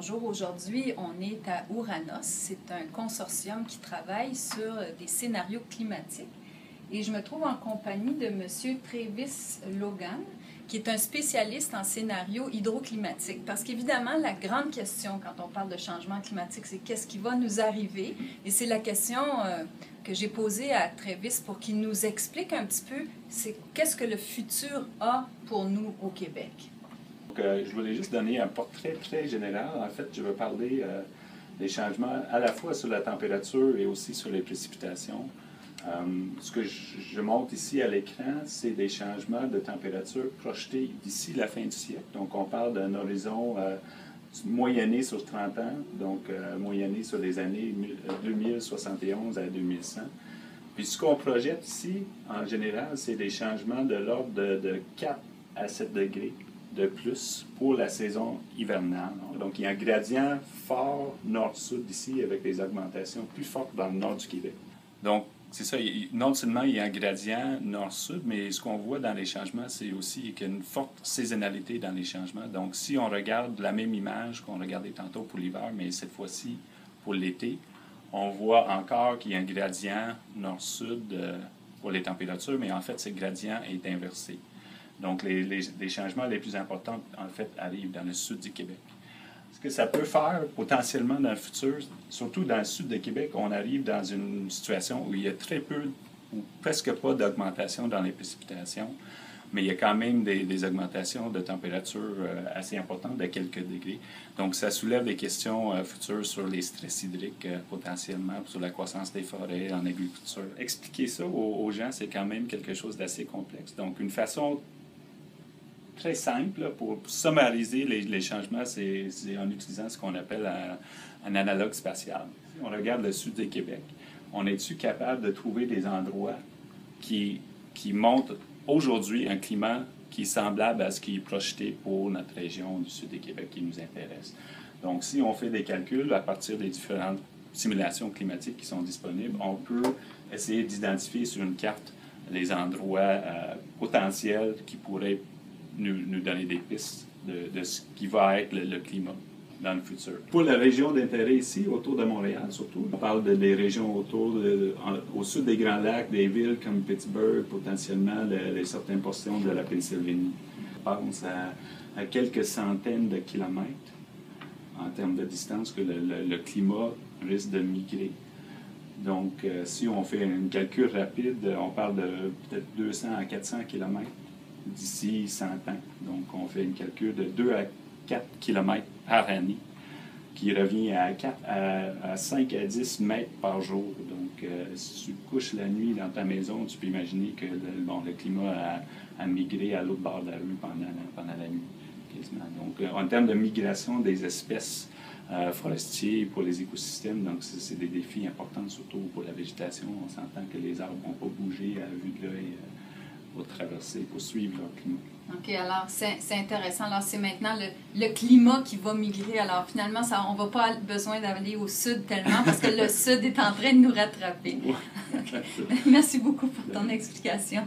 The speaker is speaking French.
bonjour. Aujourd'hui, on est à Ouranos. C'est un consortium qui travaille sur des scénarios climatiques. Et je me trouve en compagnie de M. Travis Logan, qui est un spécialiste en scénario hydroclimatique. Parce qu'évidemment, la grande question quand on parle de changement climatique, c'est qu'est-ce qui va nous arriver? Et c'est la question que j'ai posée à Travis pour qu'il nous explique un petit peu, c'est qu'est-ce que le futur a pour nous au Québec? Donc, je voulais juste donner un portrait très général. En fait, je veux parler des changements à la fois sur la température et aussi sur les précipitations. Ce que je montre ici à l'écran, c'est des changements de température projetés d'ici la fin du siècle. Donc, on parle d'un horizon moyenné sur 30 ans, donc moyenné sur les années 2071 à 2100. Puis, ce qu'on projette ici, en général, c'est des changements de l'ordre de 4 à 7 degrés de plus pour la saison hivernale. Donc, il y a un gradient fort nord-sud ici avec des augmentations plus fortes dans le nord du Québec. Donc, c'est ça, non seulement il y a un gradient nord-sud, mais ce qu'on voit dans les changements, c'est aussi qu'il y a une forte saisonnalité dans les changements. Donc, si on regarde la même image qu'on regardait tantôt pour l'hiver, mais cette fois-ci pour l'été, on voit encore qu'il y a un gradient nord-sud pour les températures, mais en fait, ce gradient est inversé. Donc, les changements les plus importants, en fait, arrivent dans le sud du Québec. Ce que ça peut faire potentiellement dans le futur, surtout dans le sud de Québec, on arrive dans une situation où il y a très peu ou presque pas d'augmentation dans les précipitations, mais il y a quand même des augmentations de température assez importantes de quelques degrés. Donc, ça soulève des questions futures sur les stress hydriques potentiellement, sur la croissance des forêts en agriculture. Expliquer ça aux gens, c'est quand même quelque chose d'assez complexe. Donc, une façon très simple pour summariser les changements, c'est en utilisant ce qu'on appelle un analogue spatial. Si on regarde le sud du Québec, on est-tu capable de trouver des endroits qui montrent aujourd'hui un climat qui est semblable à ce qui est projeté pour notre région du sud du Québec qui nous intéresse? Donc, si on fait des calculs à partir des différentes simulations climatiques qui sont disponibles, on peut essayer d'identifier sur une carte les endroits potentiels qui pourraient nous donner des pistes de ce qui va être le climat dans le futur. Pour la région d'intérêt ici, autour de Montréal surtout, on parle des régions au sud des Grands Lacs, des villes comme Pittsburgh, potentiellement certaines portions de la Pennsylvanie. On pense à quelques centaines de kilomètres en termes de distance que le climat risque de migrer. Donc, si on fait un calcul rapide, on parle de peut-être 200 à 400 kilomètres d'ici 100 ans. Donc, on fait un calcul de 2 à 4 km par année, qui revient à 5 à 10 mètres par jour. Donc, si tu couches la nuit dans ta maison, tu peux imaginer que le climat a migré à l'autre bord de la rue pendant la nuit, quasiment. Donc, en termes de migration des espèces forestières pour les écosystèmes, donc c'est des défis importants, surtout pour la végétation. On s'entend que les arbres ne vont pas bouger à vue de l'œil pour traverser, pour suivre leur climat. OK, alors c'est intéressant. Alors, c'est maintenant le climat qui va migrer. Alors, finalement, on ne va pas besoin d'aller au sud tellement parce que le sud est en train de nous rattraper. Okay. Merci beaucoup pour ton explication.